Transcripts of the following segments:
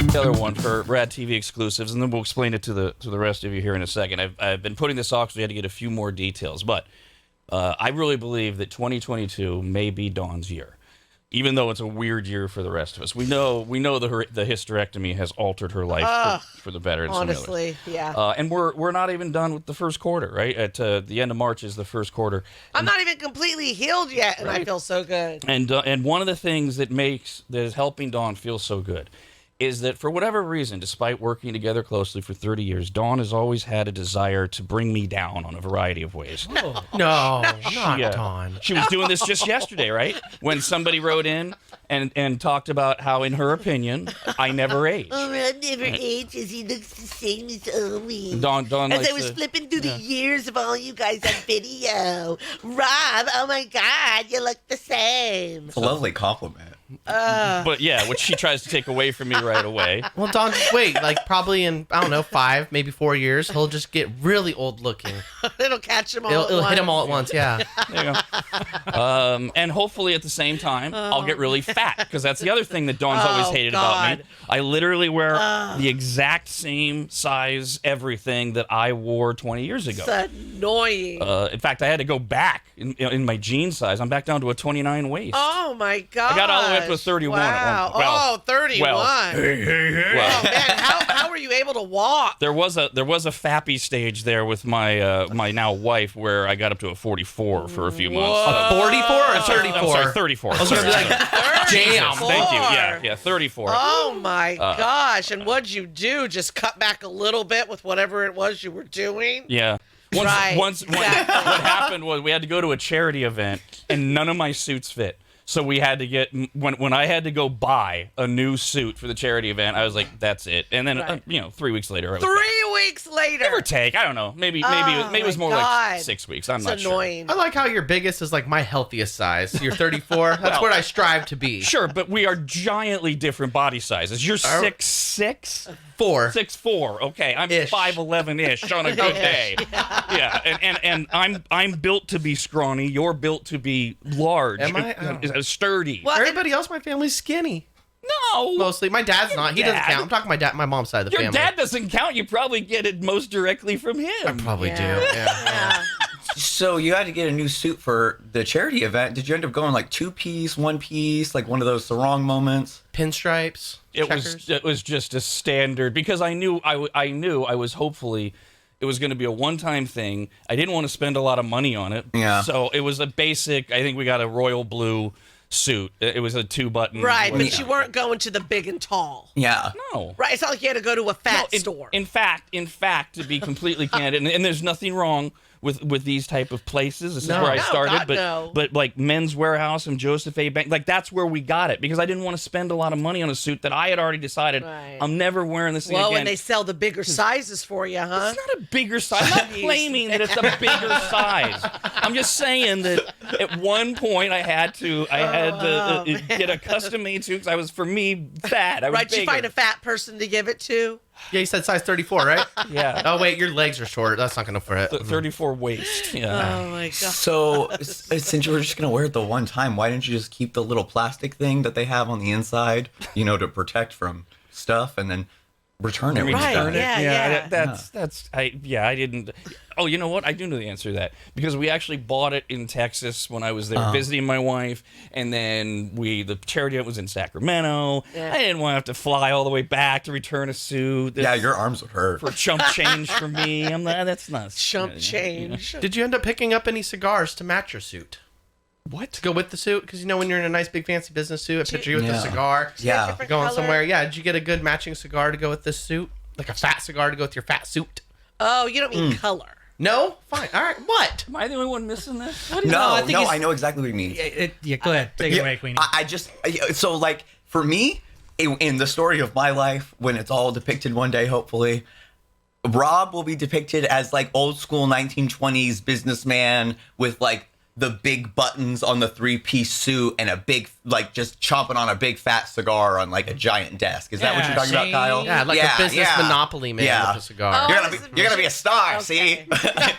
The other one for RADTV exclusives, and then we'll explain it to the rest of you here in a second. I've been putting this off because we had to get a few more details, but I really believe that 2022 may be Dawn's year, even though it's a weird year for the rest of us. We know the hysterectomy has altered her life for the better. Honestly, yeah. And we're not even done with the first quarter, right? At the end of March is the first quarter. I'm not even completely healed yet, and Right. I feel so good. And one of the things that is helping Dawn feel so good is that for whatever reason, despite working together closely for 30 years, Dawn has always had a desire to bring me down on a variety of ways. No, not Dawn. She was doing this just yesterday, right? When somebody wrote in and talked about how, in her opinion, I never age. Oh, Rob never ages. He looks the same as always. Dawn As likes I was to- flipping through the years of all you guys on video. Rob, oh my God, you look the same. It's a lovely compliment. But yeah, which she tries to take away from me right away. Well, Dawn, just wait. Like, probably in, I don't know, 5, maybe 4 years, he'll just get really old looking. It'll catch him all It'll at hit him once. all at once, yeah. There you go. And hopefully at the same time, I'll get really fat, because that's the other thing that Dawn's always hated about me. God. I literally wear the exact same size everything that I wore 20 years ago. It's annoying. In fact, I had to go back in my jean size. I'm back down to a 29 waist. Oh my God. I got all the way up to a 31 at Wow. one- well, 31. well, Oh man, how were you able to walk? There was a fappy stage there with my my now wife where I got up to a 44 for a few months. A 44 or 34? I'm sorry, 34. I was going to be like, Damn, 34. thank you. Yeah, 34. Oh my gosh. And what'd you do? Just cut back a little bit with whatever it was you were doing? Yeah. Right, What exactly. happened was we had to go to a charity event and none of my suits fit. So we had to get when I had to go buy a new suit for the charity event, I was like, "That's it." And then Right. 3 weeks later, I was back. 3 weeks later. Give or take, I don't know. Maybe it was my more God. like 6 weeks. I'm It's not sure. annoying. I like how your biggest is like my healthiest size. You're 34. That's what I strive to be. Sure, but we are giantly different body sizes. You're 6'6", 4. 6'4". Okay, I'm Ish. 5'11"-ish on a good day. Yeah, and I'm built to be scrawny. You're built to be large. Am I? Sturdy. Well, Everybody else in my family's skinny. No. Mostly. My dad's not. He doesn't dad- count. I'm talking my mom's side of the Your family. dad doesn't count. You probably get it most directly from him. Probably do. Yeah. Yeah. So you had to get a new suit for the charity event. Did you end up going like 2-piece, 1-piece, like one of those sarong moments? Pinstripes. Checkers. It was just a standard because I knew I was hopefully it was going to be a one-time thing. I didn't want to spend a lot of money on it. Yeah. So it was a basic. I think we got a royal blue suit. It was a 2-button. Right, but Yeah. you weren't going to the big and tall. Yeah. No. Right, it's not like you had to go to a fat No, store. In fact, to be completely candid, and there's nothing wrong with these type of places. This is No. where I No, started, God, but no. but like Men's Warehouse and Joseph A. Bank, like that's where we got it because I didn't want to spend a lot of money on a suit that I had already decided Right. I'm never wearing this thing well, again. and they sell the bigger sizes for you, huh? It's not a bigger size. I'm not claiming that it's a bigger size. I'm just saying that at one point I had to get a custom made suit because I was, for me, fat. I was Right, did you bigger. find a fat person to give it to? Yeah, you said size 34, right? Yeah. Oh, wait, your legs are short. That's not going to fit. 34 waist. Yeah. Oh my God. So since you were just going to wear it the one time, why didn't you just keep the little plastic thing that they have on the inside, to protect from stuff and then return it? when you Right, got it? yeah. I didn't. Oh, you know what? I do know the answer to that because we actually bought it in Texas when I was there visiting my wife, and then the charity event was in Sacramento. Yeah. I didn't want to have to fly all the way back to return a suit. Yeah, your arms would hurt. for chump change for me. I'm not. That's not Chump change. Did you end up picking up any cigars to match your suit? What? To go with the suit? Because when you're in a nice big fancy business suit, I picture you with Yeah. a cigar. Yeah. Different Going color? somewhere. Yeah, did you get a good matching cigar to go with this suit? Like a fat cigar to go with your fat suit? Oh, you don't mean color. No? Fine. All right. What? Am I the only one missing this? What No, I think I know exactly what you mean. Yeah, go ahead. Take it away, Queenie. So like for me, in the story of my life, when it's all depicted one day, hopefully, Rob will be depicted as like old school 1920s businessman with like the big buttons on the 3-piece suit and a big, like, just chomping on a big fat cigar on like a giant desk. Is that what you're talking about, Kyle? Yeah, like a business monopoly man with a cigar. You're gonna be a star. Okay. See,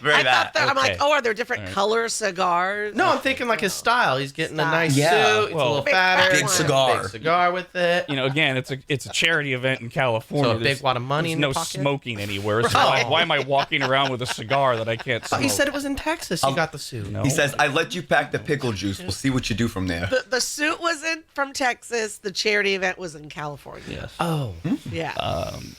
very I that. thought I'm like, oh, are there different color cigars? No, I'm thinking like his style. He's getting a nice Yeah. suit. It's a little fatter. Big cigar. Big cigar with it. You know, again, it's a charity event in California. So a big wad of money There's in no your pocket? smoking anywhere. So why am I walking around with a cigar that I can't smoke? He said it was in Texas. You got the suit. No. He says, "I let you pack the pickle juice. We'll see what you do from there." The suit was from Texas. The charity event was in California. Yes. Oh. Yeah.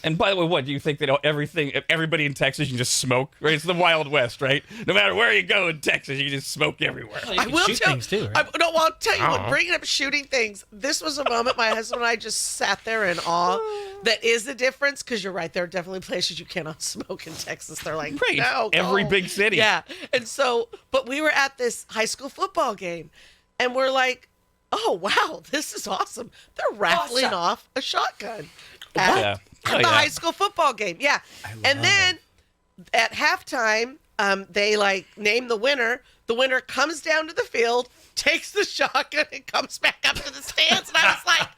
And by the way, what do you think that everybody in Texas you just smoke? Right? It's the Wild West, right? No matter where you go in Texas, you just smoke everywhere. I will shoot tell things too, right? I'll tell you what. Bringing up shooting things. This was a moment my husband and I just sat there in awe. That is the difference, because you're right. There are definitely places you cannot smoke in Texas. They're like, Right. no, Every go. big city. Yeah. And so, but we were at this high school football game, and we're like, oh wow, this is awesome. They're raffling off a shotgun at, Yeah. at the high school football game. Yeah. And then at halftime, they like name the winner. The winner comes down to the field, takes the shotgun, and comes back up to the stands. And I was like,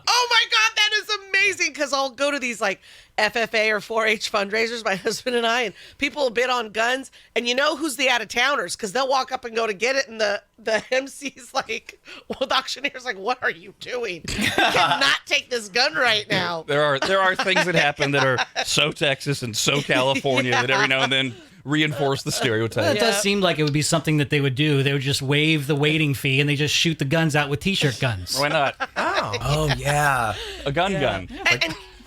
oh my God, that is amazing. Because I'll go to these like FFA or 4-H fundraisers, my husband and I, and people will bid on guns. And you know who's the out-of-towners, because they'll walk up and go to get it. And the MC's like, well, the auctioneer's like, what are you doing? You cannot take this gun right now. There are things that happen that are so Texas and so California that every now and then reinforce the stereotype. It does seem like it would be something that they would do. They would just waive the waiting fee and they just shoot the guns out with t-shirt guns. Why not? Oh yeah. A gun. And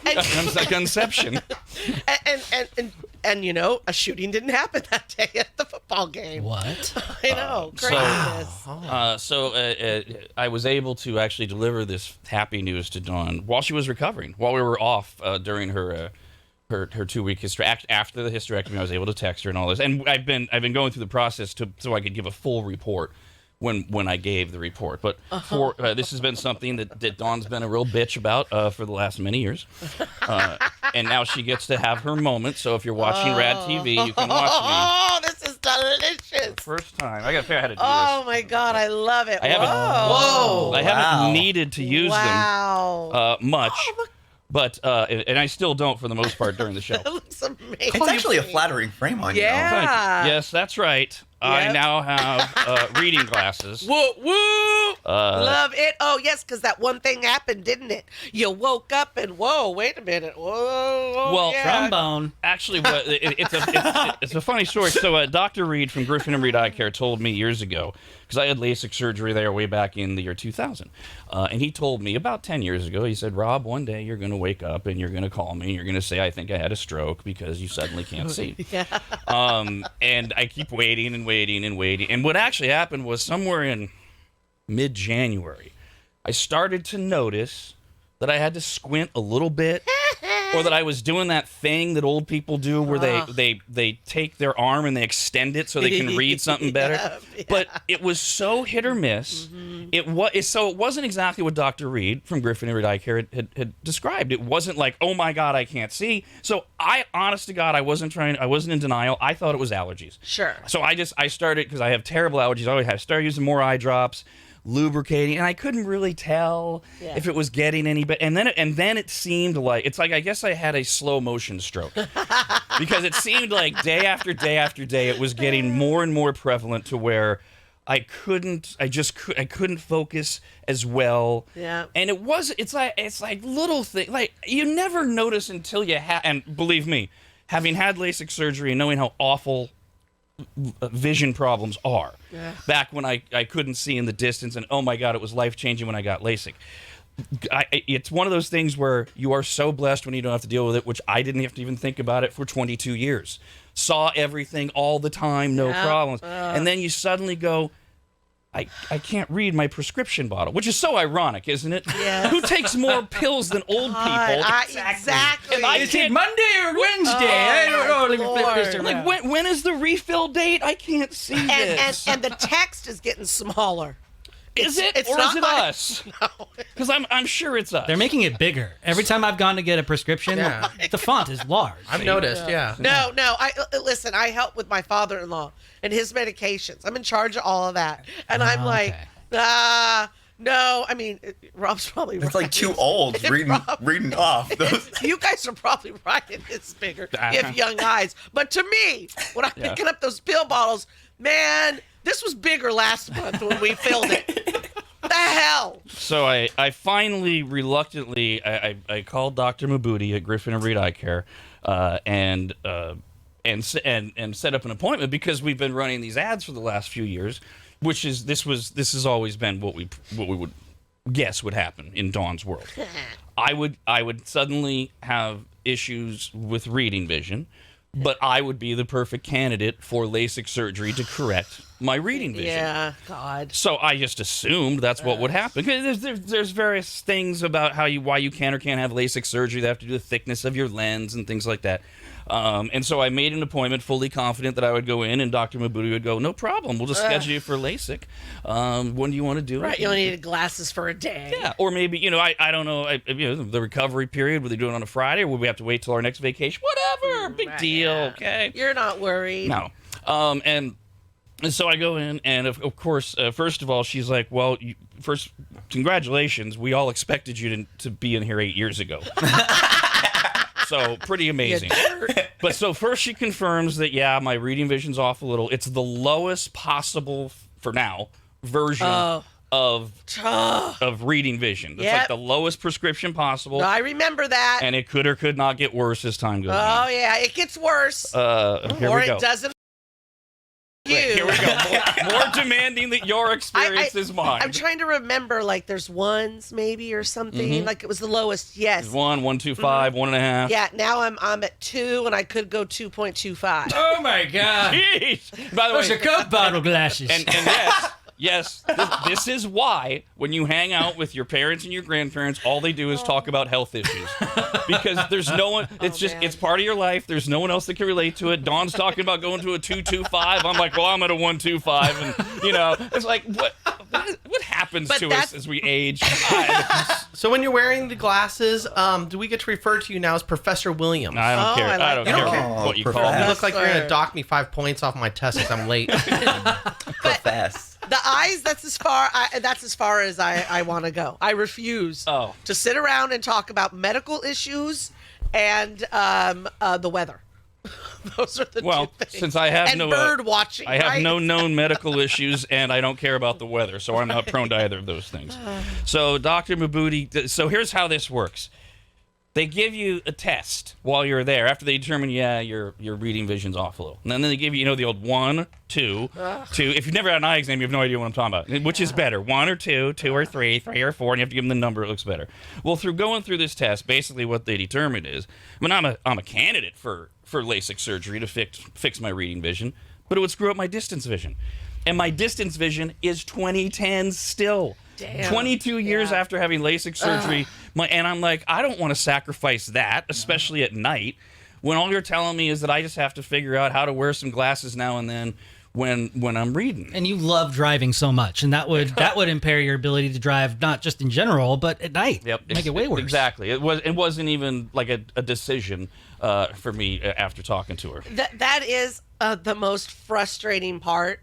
A gunception. and you know, a shooting didn't happen that day at the football game. What? I know, craziness. So I was able to actually deliver this happy news to Dawn while she was recovering, while we were off during her 2-week after the hysterectomy. I was able to text her and all this, and I've been going through the process so I could give a full report when I gave the report. But this has been something that Dawn's been a real bitch about for the last many years, and now she gets to have her moment. So if you're watching RADTV, you can watch me. Oh, this is delicious. First time. I got to figure out how to do Oh this. my God, I love it. I haven't. Whoa. I haven't needed to use Wow. them much, but and I still don't for the most part during the show. That looks amazing. It's actually a flattering frame on you. Yeah. Thank you. Yes, that's right. I Yep. now have reading glasses. Woo woo! Love it. Oh yes, because that one thing happened, didn't it? You woke up and whoa, wait a minute, whoa. Well, yeah. Trombone. Actually, it's a funny story. So, Dr. Reed from Griffin Reed Eye Care told me years ago, because I had LASIK surgery there way back in the year 2000, and he told me about 10 years ago. He said, "Rob, one day you're going to wake up and you're going to call me. And you're going to say I think I had a stroke because you suddenly can't see." Yeah. And I keep waiting and waiting and waiting. And what actually happened was somewhere in mid-January, I started to notice that I had to squint a little bit, or that I was doing that thing that old people do where they take their arm and they extend it so they can read something better. Yeah. But it was so hit or miss. Mm-hmm. It wasn't exactly what Dr. Reed from Griffin Reed Eye Care had described. It wasn't like, oh my God, I can't see. So honest to God, I wasn't in denial. I thought it was allergies. Sure. So I started, because I have terrible allergies. I started using more eye drops, lubricating, and I couldn't really tell if it was getting any better. And then it seemed like, it's like, I guess I had a slow motion stroke, because it seemed like day after day after day it was getting more and more prevalent to where I couldn't focus as well. Yeah. And it's like little thing, like you never notice until you have, and believe me, having had LASIK surgery and knowing how awful vision problems are. Yeah. Back when I couldn't see in the distance, and oh my God, it was life-changing when I got LASIK. It's one of those things where you are so blessed when you don't have to deal with it, which I didn't have to even think about it for 22 years. Saw everything all the time, no problems. And then you suddenly go, I can't read my prescription bottle, which is so ironic, isn't it? Yes. Who takes more pills than old people? Exactly. And I Is it can't, Monday or Wednesday? I don't know. Let me flip this Lord. around. like, when is the refill date? I can't see this. And the text is getting smaller. Is it? It's or not is it my- us? Because I'm sure it's us. They're making it bigger. Every time I've gone to get a prescription, Yeah. the font is large. I've noticed, yeah. No. Listen. I help with my father-in-law and his medications. I'm in charge of all of that, and I'm like, Okay. no. I mean, Rob's probably It's right. like two olds reading off. Those. You guys are probably right. It is bigger. You have young eyes, but to me, when I'm picking up those pill bottles, man, this was bigger last month when we filled it. The hell. So I finally, reluctantly, I called Dr. Mabudi at Griffin Reed Eye Care, and set up an appointment because we've been running these ads for the last few years, which is this has always been what we would guess would happen in Dawn's world. I would suddenly have issues with reading vision, but I would be the perfect candidate for LASIK surgery to correct my reading vision. Yeah, God. So I just assumed that's what would happen. 'Cause there's various things about why you can or can't have LASIK surgery that have to do with the thickness of your lens and things like that. And so I made an appointment, fully confident that I would go in, and Dr. Mabudi would go, "No problem, we'll just schedule you for LASIK. When do you want to do it?" Right, you only needed glasses for a day. Yeah, or maybe I don't know, the recovery period. Would they do it on a Friday, or would we have to wait till our next vacation? Whatever, big deal. Okay. You're not worried. No. And so I go in, and of course, first of all, she's like, "Well, first, congratulations. We all expected you to be in here 8 years ago." So pretty amazing. But so first she confirms that, yeah, my reading vision's off a little. It's the lowest possible, for now, version of reading vision. It's like the lowest prescription possible. I remember that. And it could or could not get worse as time goes on. Oh, yeah, it gets worse. Here or we go. it doesn't. Here we go. More demanding that your experience is mine. I'm trying to remember, like, there's ones maybe or something. Like it was the lowest. Yes. There's 1, 1.25, 1.5. Yeah. Now I'm at 2, and I could go 2.25. Oh my God! Jeez. By the Those are way, Coke bottle glasses. and yes, this is why when you hang out with your parents and your grandparents, all they do is talk about health issues. Because there's no one, it's part of your life. There's no one else that can relate to it. Dawn's talking about going to a 2.25. I'm like, well, I'm at a 1.25. And, it's like, what happens to us as we age? God. So when you're wearing the glasses, do we get to refer to you now as Professor Williams? I don't care. I don't care what you call You me. look like you're going to dock me 5 points off my test because I'm late. Profess. The eyes, that's as far as I want to go. I refuse to sit around and talk about medical issues and the weather. Those are the two things. Since I have and bird watching. I have right? no known medical issues, and I don't care about the weather, so I'm not prone to either of those things. So Dr. Mabudi, so here's how this works. They give you a test while you're there after they determine, your reading vision's off a little. And then they give you, the old 1, 2, 2. If you've never had an eye exam, you have no idea what I'm talking about. Which is better, 1 or 2, 2 or 3, 3 or 4, and you have to give them the number. It looks better. Well, through going through this test, basically what they determined is, I'm a candidate for LASIK surgery to fix my reading vision, but it would screw up my distance vision. And my distance vision is 20/10 still. Damn. 22 years after having LASIK surgery, and I'm like, I don't want to sacrifice that, especially at night, when all you're telling me is that I just have to figure out how to wear some glasses now and then when I'm reading. And you love driving so much, and that would impair your ability to drive, not just in general, but at night. Yep, Make it way worse. Exactly. It wasn't even like a decision for me after talking to her. That is the most frustrating part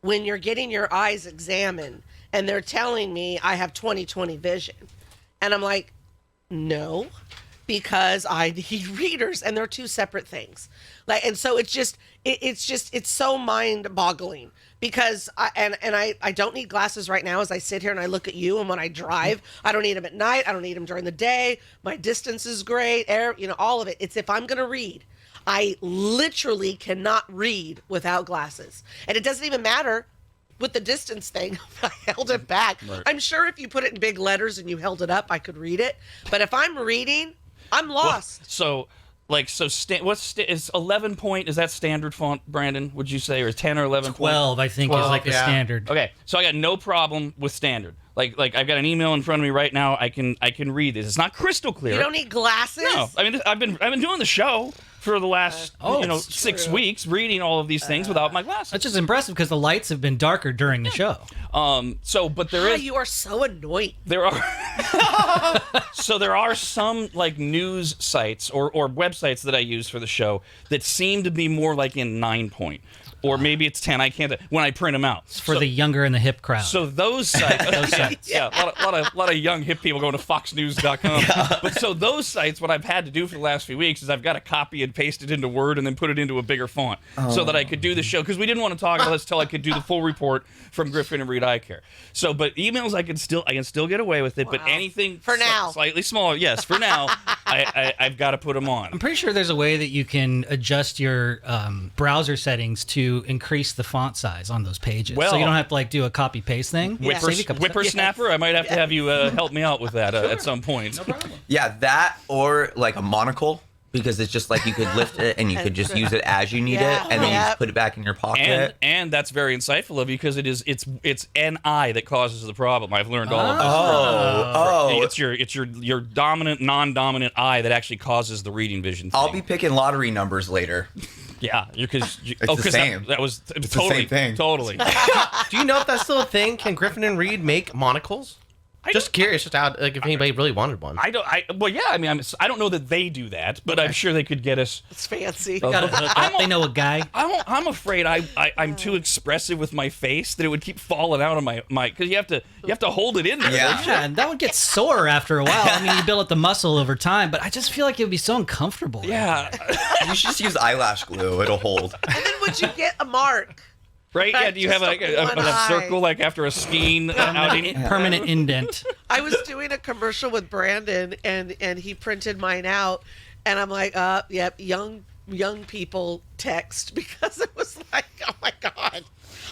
when you're getting your eyes examined and they're telling me I have 20/20 vision. And I'm like, no, because I need readers, and they're two separate things. And so it's so mind boggling because I don't need glasses right now as I sit here and I look at you. And when I drive, I don't need them at night. I don't need them during the day. My distance is great. All of it. It's if I'm going to read. I literally cannot read without glasses. And it doesn't even matter with the distance thing. I held it back. Right. I'm sure if you put it in big letters and you held it up, I could read it. But if I'm reading, I'm lost. Well, is 11 point, is that standard font, Brandon, would you say, or 10 or 11 12, I think, 12, is like the standard. Okay, so I got no problem with standard. Like I've got an email in front of me right now. I can read this. It's not crystal clear. You don't need glasses? No, I mean I've been doing the show. for the last 6 true. weeks reading all of these things without my glasses. That's just impressive because the lights have been darker during the show. But there is You are so annoying. there are so there are some like news sites or websites that I use for the show that seem to be more like in 9 point. Or maybe it's 10. I can't when I print them out. For the younger and the hip crowd. So those sites, yeah, a lot of young hip people going to foxnews.com. But so those sites, what I've had to do for the last few weeks is I've got to copy and paste it into Word and then put it into a bigger font so that I could do the show, because we didn't want to talk until I could do the full report from Griffin Reed Eye Care. So, but emails I can still get away with it, but anything For now. slightly smaller, yes, for now, I've got to put them on. I'm pretty sure there's a way that you can adjust your browser settings to increase the font size on those pages. Well, so you don't have to like do a copy paste thing. Yeah. Save you a couple Whippersnapper, I might have to have you help me out with that at some point. Yeah, that or like a monocle, because it's just like you could lift it and you could just use it as you need Yeah. it, and then you Yep. just put it back in your pocket. And that's very insightful of you, because it's an eye that causes the problem. I've learned all of this. Oh, It's your dominant, non-dominant eye that actually causes the reading vision thing. I'll be picking lottery numbers later. Yeah, because the same. That was the totally same thing. Totally. Do you know if that's still a thing? Can Griffin and Reed make monocles? Just curious, just out like if anybody really wanted one. I don't know that they do that, but I'm sure they could get us. It's fancy. Got a hook up. They know a guy. I'm afraid I'm too expressive with my face that it would keep falling out of my because you have to hold it in there. Yeah. don't you? Yeah, and that would get sore after a while. I mean, you build up the muscle over time, but I just feel like it would be so uncomfortable. Yeah. You should just use eyelash glue; it'll hold. And then would you get a mark? Right? Yeah. Do you have Just like one a eye. circle like after a skiing outing? Permanent indent. I was doing a commercial with Brandon, and he printed mine out, and I'm like, yep, young people text, because it was like, oh my god.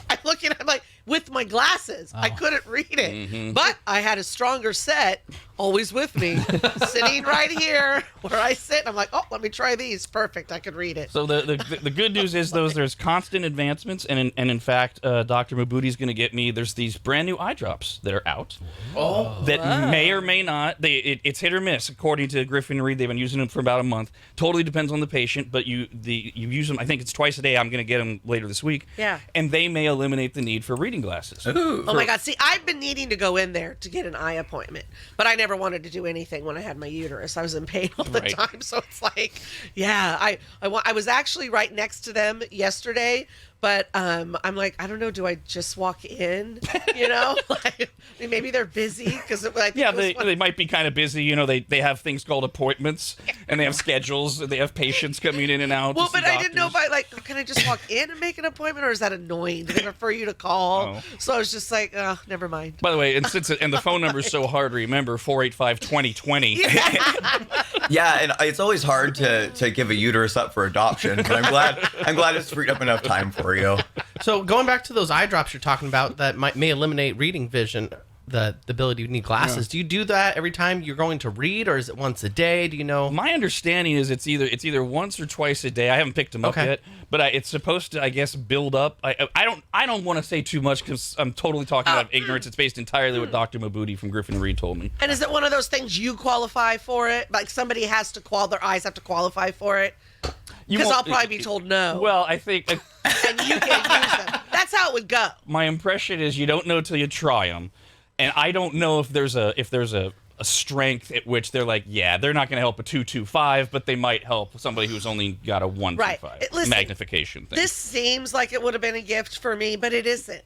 I'm looking at like with my glasses, I couldn't read it, but I had a stronger set always with me, sitting right here where I sit. I'm like, oh, let me try these. Perfect, I could read it. So the good news is there's constant advancements, and in fact, Dr. Mabuti's going to get me. There's these brand new eye drops that are out that may or may not. It's hit or miss according to Griffin Reed. They've been using them for about a month. Totally depends on the patient, but you use them. I think it's twice a day. I'm going to get them later this week. Yeah. And they may eliminate the need for reading glasses. Oh my god! See, I've been needing to go in there to get an eye appointment, but I never wanted to do anything when I had my uterus. I was in pain all the Right. time, so it's like, yeah, I was actually right next to them yesterday, but I'm like, I don't know, do I just walk in? You know, like, maybe they're busy because Yeah, they might be kind of busy. You know, they have things called appointments, and they have schedules, and they have patients coming in and out. Well, to see but I didn't know if doctors. can I just walk in and make an appointment, or is that annoying? Do they prefer you to call? Oh. So I was just like, oh, never mind. By the way, and the phone number is so hard to remember, 485-2020. Yeah, and it's always hard to give a uterus up for adoption, but I'm glad it's freed up enough time for you. So going back to those eye drops you're talking about that may eliminate reading vision, the ability to need glasses. Do you do that every time you're going to read, or is it once a day? Do you know? My understanding is it's either once or twice a day. I haven't picked them up Okay. yet, but it's supposed to, I guess, build up. I don't want to say too much because I'm totally talking out of ignorance. It's based entirely what Dr. Mabuti from Griffin Reed told me. And is it one of those things you qualify for it? Like somebody has to their eyes have to qualify for it? You Because won't- I'll probably be told no. Well, I think and you can't use them. That's how it would go. my impression is you don't know till you try them, and I don't know if there's a strength at which they're like, yeah, they're not going to help a 225, but they might help somebody who's only got a 125 Listen, magnification thing. This seems like it would have been a gift for me, but it isn't.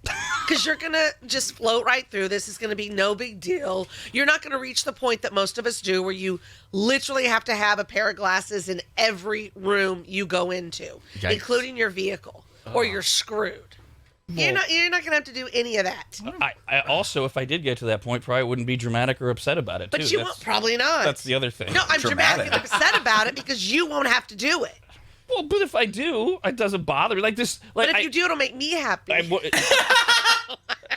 Because you're going to just float right through. This is going to be no big deal. You're not going to reach the point that most of us do where you literally have to have a pair of glasses in every room you go into, Yikes. including your vehicle, or you're screwed. You're not going to have to do any of that. I also, if I did get to that point, probably wouldn't be dramatic or upset about it, But too. you won't, probably not. That's the other thing. No, I'm Dramatic. dramatically upset about it because you won't have to do it. Well, but if I do, it doesn't bother me. Like this, like But if you do, it'll make me happy.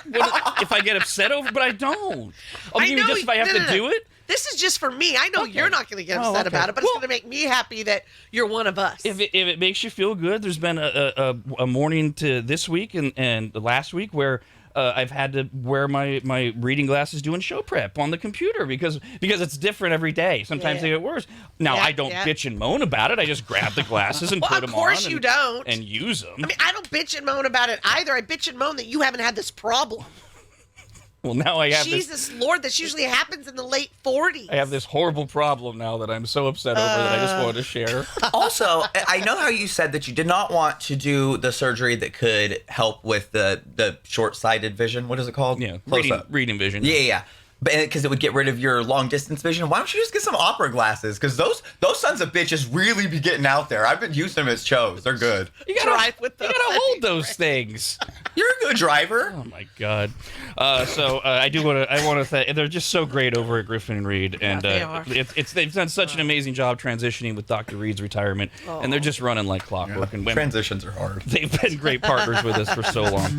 if I get upset over, but I don't. I You mean know just if I have no, to no, no. do it? This is just for me. I know you're not going to get Oh, upset okay. about it, but it's going to make me happy that you're one of us. If it makes you feel good, there's been a morning to this week and the last week where I've had to wear my reading glasses doing show prep on the computer because it's different every day. Sometimes they get worse. Now, I don't bitch and moan about it. I just grab the glasses and put them on. Of course you don't. And use them. I mean, I don't bitch and moan about it either. I bitch and moan that you haven't had this problem. Well, now I have Jesus Lord, this usually happens in the late 40s. I have this horrible problem now that I'm so upset over that I just wanted to share. Also, I know how you said that you did not want to do the surgery that could help with the short-sighted vision. What is it called? Yeah, Close up. reading vision. Yeah. But because it would get rid of your long distance vision, why don't you just get some opera glasses? Because those sons of bitches really be getting out there. I've been using them as shows. They're good. You gotta Drive with those. You gotta hold those things. You're a good driver. Oh my God! I want to thank. They're just so great over at Griffin Reed, and they are. they've done such an amazing job transitioning with Dr. Reed's retirement, and they're just running like clockwork. And Transitions are hard. they've been great partners with us for so long.